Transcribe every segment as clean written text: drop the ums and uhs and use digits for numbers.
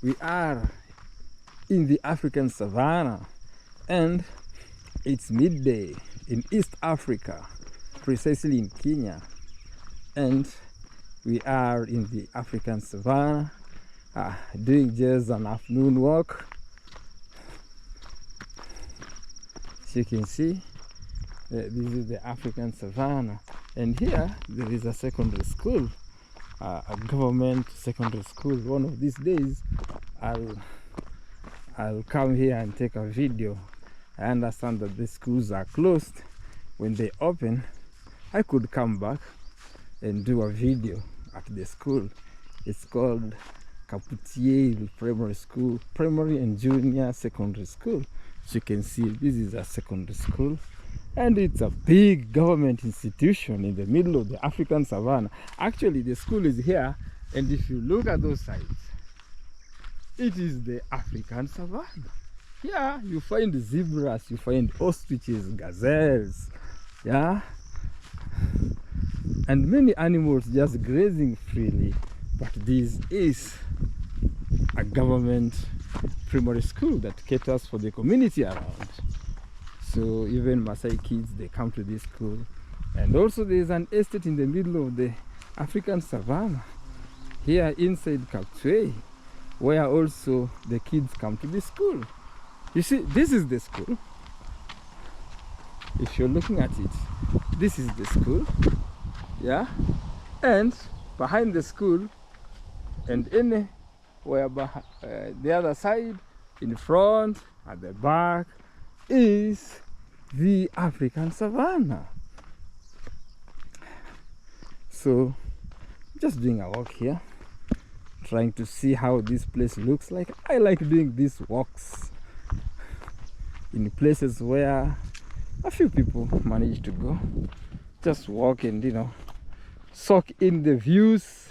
we are in the African Savanna, and it's midday in East Africa, precisely in Kenya, and we are in the African Savanna, doing just an afternoon walk. As you can see, this is the African Savanna, and here there is a secondary school, a government secondary school. One of these days I'll come here and take a video. I understand that the schools are closed. When they open, I could come back and do a video at the school. It's called Kaputier Primary School, Primary and Junior Secondary School. As you can see, this is a secondary school, and it's a big government institution in the middle of the African Savanna. Actually, the school is here, and if you look at those sides, it is the African Savanna. Here you find zebras, you find ostriches, gazelles, yeah, and many animals just grazing freely. But this is a government primary school that caters for the community around. So even Maasai kids, they come to this school. And also there is an estate in the middle of the African Savanna, here inside Kaptwe, where also the kids come to the school. You see, this is the school. If you're looking at it, this is the school, yeah, and behind the school and anywhere behind, the other side, in front, at the back, is the African Savanna. So just doing a walk here, trying to see how this place looks like. I like doing these walks in places where a few people manage to go. Just walk and, you know, soak in the views.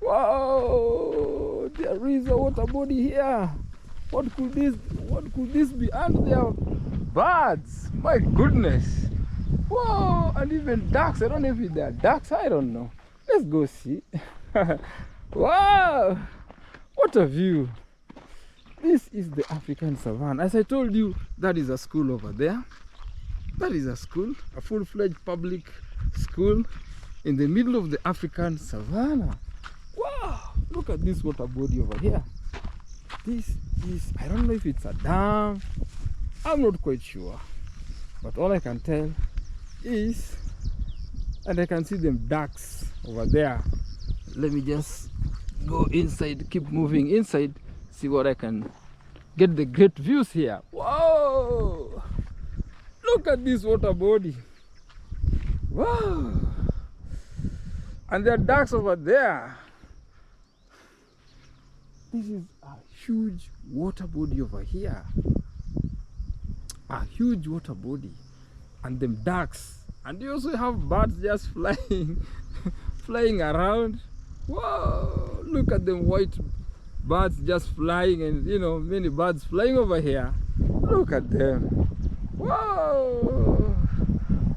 Wow, there is a water body here. What could this be? And there are birds. My goodness. Wow, and even ducks. I don't know if they are ducks. I don't know. Let's go see. Wow, what a view. This is the African Savanna. As I told you, that is a school over there. That is a school, a full-fledged public school in the middle of the African Savanna. Wow, look at this water body over here. This is, I don't know if it's a dam. I'm not quite sure. But all I can tell is, and I can see them ducks over there. Let me just go inside, keep moving inside, see what I can get the great views here. Whoa! Look at this water body. Wow! And there are ducks over there. This is a huge water body over here. A huge water body. And them ducks. And you also have birds just flying, flying around. Whoa! Look at them white birds just flying, and you know, many birds flying over here. Look at them. Whoa!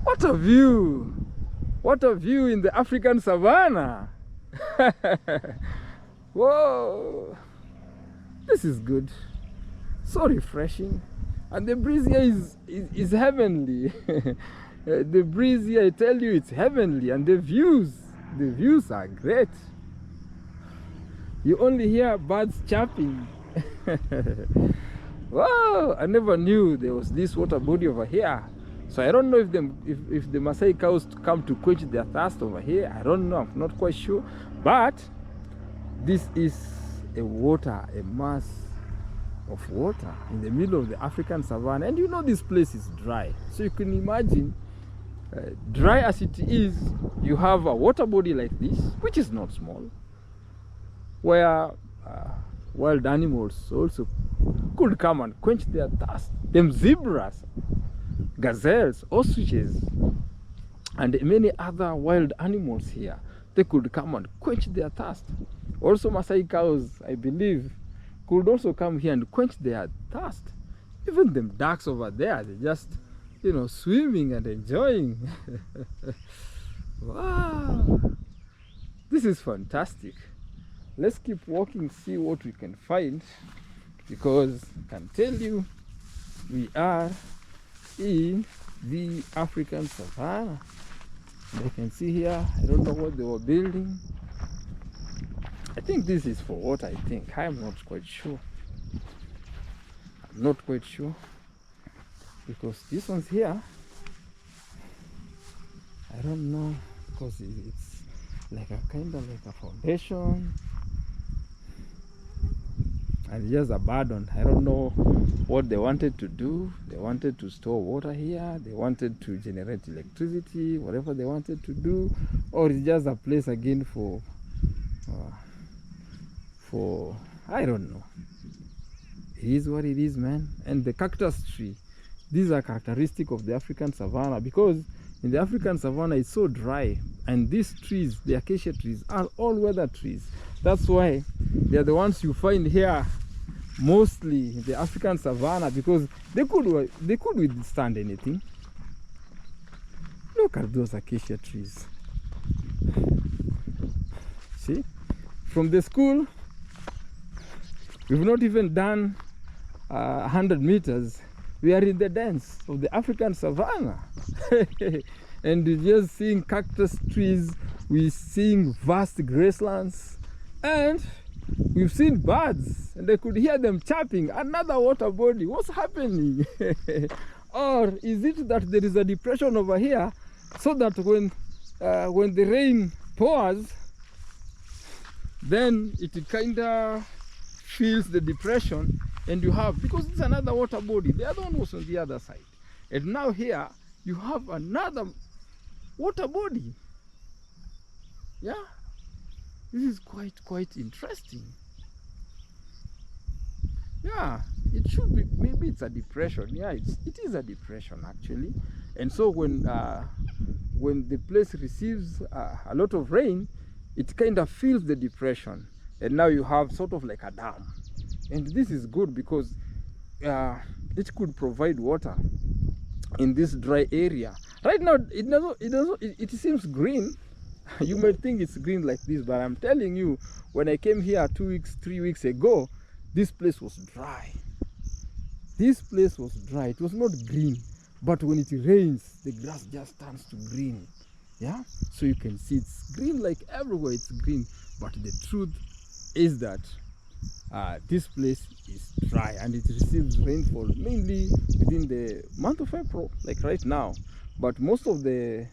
What a view! What a view in the African Savanna! Whoa! This is good. So refreshing. And the breeze here is heavenly. The breeze here, I tell you, it's heavenly. And the views are great. You only hear birds chirping. Wow, I never knew there was this water body over here. So I don't know if the Maasai cows come to quench their thirst over here. I don't know, I'm not quite sure. But this is a mass of water in the middle of the African Savanna. And you know this place is dry. So you can imagine, dry as it is, you have a water body like this, which is not small, where wild animals also could come and quench their thirst. Them zebras, gazelles, ostriches, and many other wild animals here, they could come and quench their thirst. Also Maasai cows, I believe, could also come here and quench their thirst. Even them ducks over there, they just, you know, swimming and enjoying. Wow, this is fantastic. let's keep walking, see what we can find, because I can tell you we are in the African Savanna. And I can see here, I don't know what they were building. I think this is for water, I think. I'm not quite sure. I'm not quite sure. Because this one's here, I don't know, because it's like a kind of like a foundation. And just abandoned. I don't know what they wanted to do. They wanted to store water here. They wanted to generate electricity, whatever they wanted to do. Or it's just a place again for I don't know. It is what it is, man. And the cactus tree, these are characteristic of the African Savanna, because in the African Savanna it's so dry, and these trees, the acacia trees, are all weather trees. That's why they are the ones you find here mostly in the African Savanna, because they could withstand anything. Look at those acacia trees. See, from the school we've not even done 100 meters. We are in the dance of the African Savanna. And we're just seeing cactus trees, we're seeing vast grasslands, and we've seen birds, and I could hear them chirping. Another water body. What's happening? Or is it that there is a depression over here, so that when the rain pours, then it kind of fills the depression, and you have, because it's another water body. The other one was on the other side, and now here you have another water body. Yeah, this is quite interesting. Yeah, it should be, maybe it's a depression. Yeah, it is a depression actually. And so when the place receives a lot of rain, it kind of fills the depression, and now you have sort of like a dam. And this is good because it could provide water in this dry area. Right now it seems green. You might think it's green like this, but I'm telling you, when I came here 2 weeks, 3 weeks ago, this place was dry. This place was dry. It was not green, but when it rains, the grass just turns to green. Yeah, so you can see it's green, like everywhere it's green. But the truth is that this place is dry, and it receives rainfall mainly within the month of April, like right now. But most of the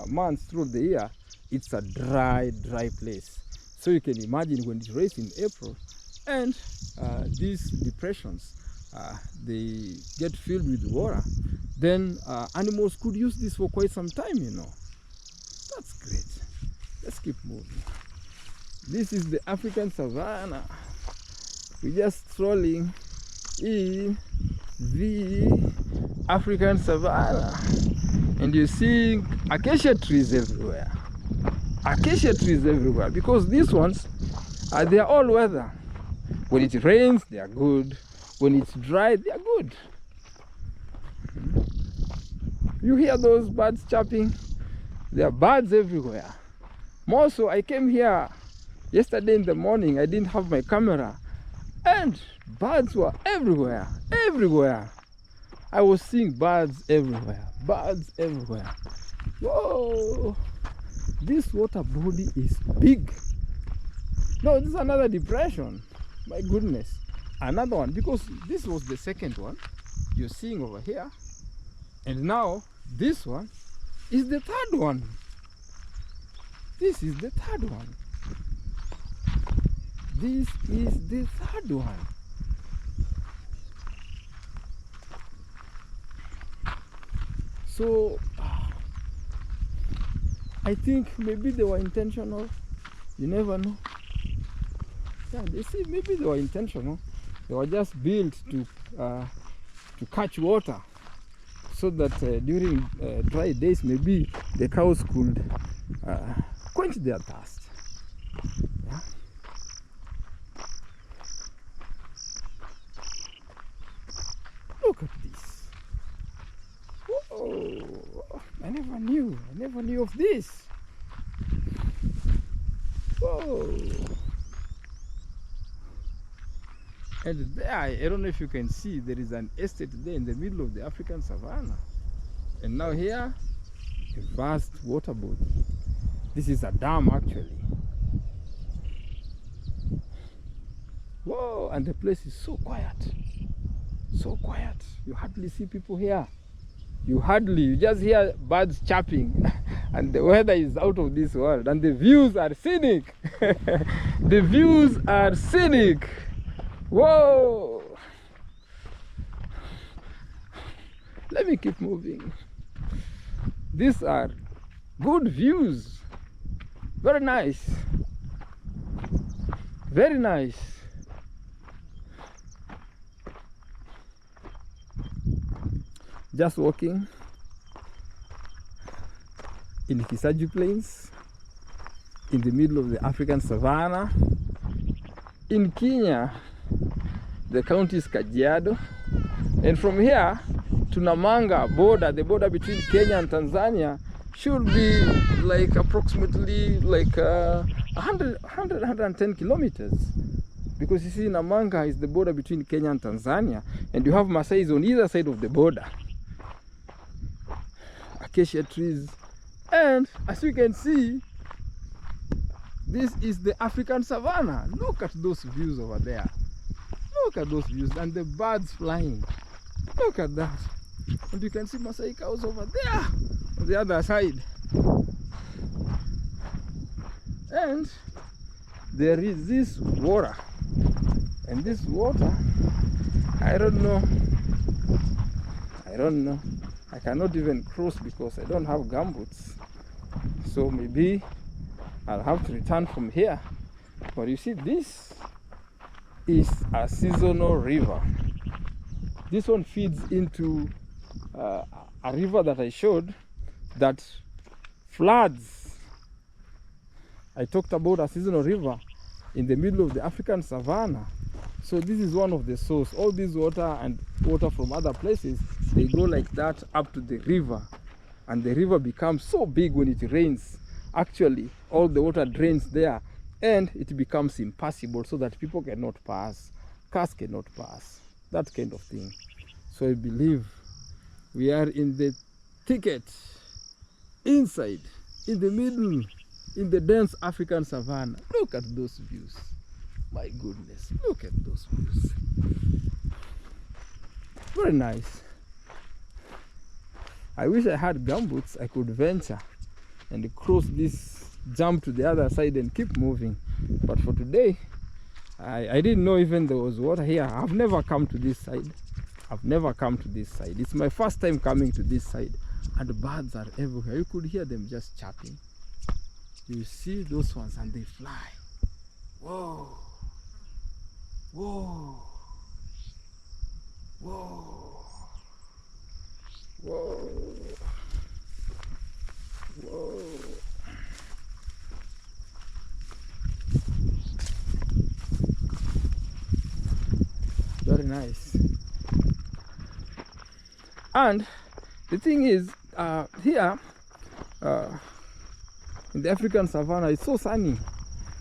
months throughout the year, it's a dry place. So you can imagine when it rains in April, and these depressions, they get filled with water, then animals could use this for quite some time, you know. That's great. Let's keep moving. This is the African Savanna. We're just strolling in the African Savanna, and you're seeing acacia trees everywhere. Acacia trees everywhere, because these ones they are all weather. When it rains, they are good. When it's dry, they are good. You hear those birds chirping? There are birds everywhere. More so, I came here yesterday in the morning. I didn't have my camera, and birds were everywhere. I was seeing birds everywhere. Whoa, this water body is big. No, this is another depression. My goodness, another one, because this was the second one you're seeing over here, and now this one is the third one. This is the third one. This is the third one. So I think maybe they were intentional. You never know. Yeah, they see, maybe they were intentional. They were just built to catch water, so that during dry days, maybe the cows could quench their thirst. Yeah. Look at this. Whoa, I never knew of this. Whoa. And there, I don't know if you can see, there is an estate there in the middle of the African savannah. And now here, a vast water body. This is a dam actually. Whoa, and the place is so quiet. So quiet. You hardly see people here. You just hear birds chirping. And the weather is out of this world. And the views are scenic. The views are scenic. Whoa! Let me keep moving. These are good views. Very nice. Very nice. Just walking in Kisaju Plains, in the middle of the African savannah. In Kenya, the county is Kajiado, and from here to Namanga border, the border between Kenya and Tanzania, should be like approximately like 110 kilometers, because you see Namanga is the border between Kenya and Tanzania, and you have Maasais on either side of the border. Acacia trees, and as you can see, this is the African savannah. Look at those views over there. Look at those views, and the birds flying. Look at that. And you can see Maasai cows over there on the other side. And there is this water, and this water, I don't know, I cannot even cross because I don't have gumboots, so maybe I'll have to return from here. But you see, this is a seasonal river. This one feeds into a river that I showed that floods. I talked about a seasonal river in the middle of the African savannah. So this is one of the source. All this water and water from other places, they go like that up to the river, and the river becomes so big when it rains. Actually, all the water drains there, and it becomes impassable so that people cannot pass, cars cannot pass, that kind of thing. So I believe we are in the thicket, inside, in the middle, in the dense African savannah. Look at those views. My goodness, look at those views. Very nice. I wish I had gumboots. I could venture and cross this, jump to the other side and keep moving. But for today, I didn't know even there was water here. I've never come to this side. I've never come to this side. It's my first time coming to this side. And the birds are everywhere. You could hear them just chirping. You see those ones and they fly. Whoa. Whoa. Whoa. Whoa. Whoa. Very nice. And the thing is, here in the African savannah, it's so sunny.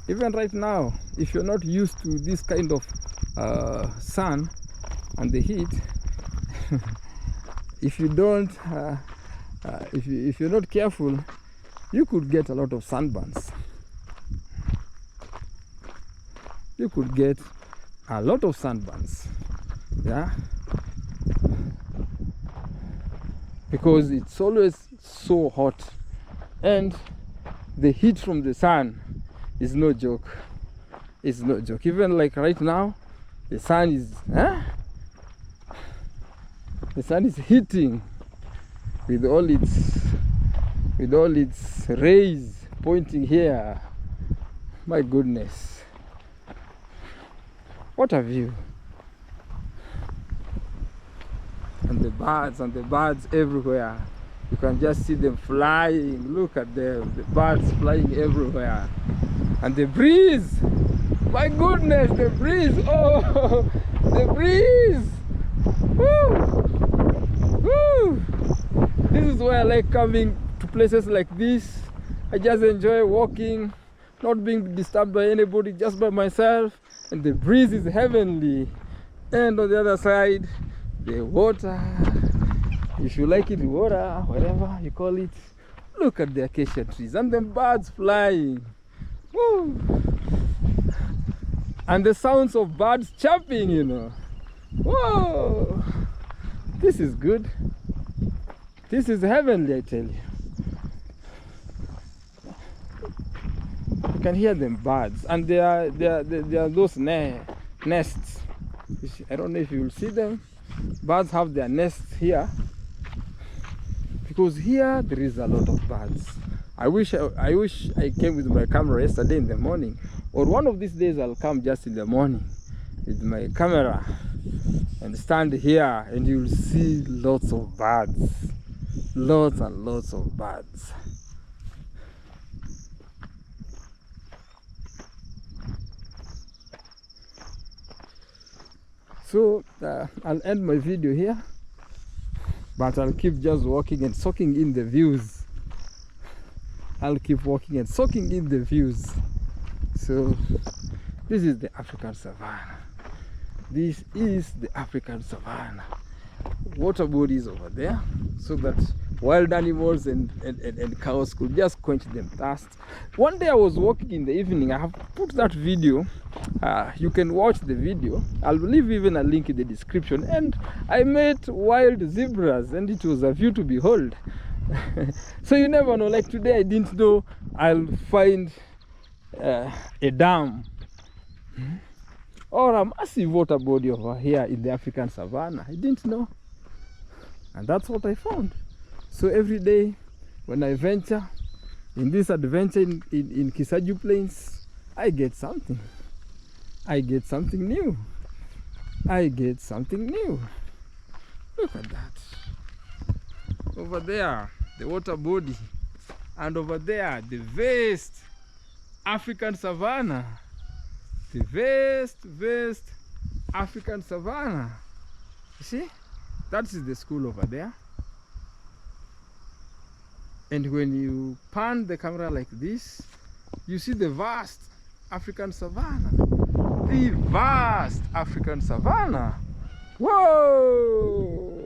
Even right now, if you're not used to this kind of sun and the heat, if you don't, if you're not careful, you could get a lot of sunburns. You could get a lot of sunburns, yeah, because it's always so hot, and the heat from the sun is no joke. It's no joke. Even like right now, the sun is the sun is hitting with all its rays pointing here. My goodness, what a view. And the birds everywhere. You can just see them flying. Look at them, the birds flying everywhere. And the breeze, my goodness, the breeze. Oh, the breeze. Woo! Woo! This is why I like coming to places like this. I just enjoy walking, not being disturbed by anybody, just by myself. And the breeze is heavenly. And on the other side, the water, if you like it, water, whatever you call it. Look at the acacia trees and the birds flying. Woo! And the sounds of birds chirping, you know. Whoa! This is good. This is heavenly, I tell you. You can hear them birds, and there are those nests. I don't know if you will see them. Birds have their nests here, because here there is a lot of birds. I wish I came with my camera yesterday in the morning, or one of these days I'll come just in the morning with my camera and stand here, and you'll see lots of birds, lots and lots of birds. So I'll end my video here, but I'll keep just walking and soaking in the views. I'll keep walking and soaking in the views. So this is the African Savanna. This is the African Savanna. Water bodies over there, so that wild animals and cows could just quench them thirst. One day I was walking in the evening. I have put that video. You can watch the video. I'll leave even a link in the description. And I met wild zebras, and it was a view to behold. So you never know. Like today, I didn't know I'll find a dam or a massive water body over here in the African Savanna. I didn't know, and that's what I found. So every day when I venture in this adventure in Kisaju Plains, I get something. I get something new. I get something new. Look at that. Over there, the water body. And over there, the vast African Savanna. The vast African Savanna. You see? That is the school over there. And when you pan the camera like this, you see the vast African Savanna. The vast African Savanna. Whoa!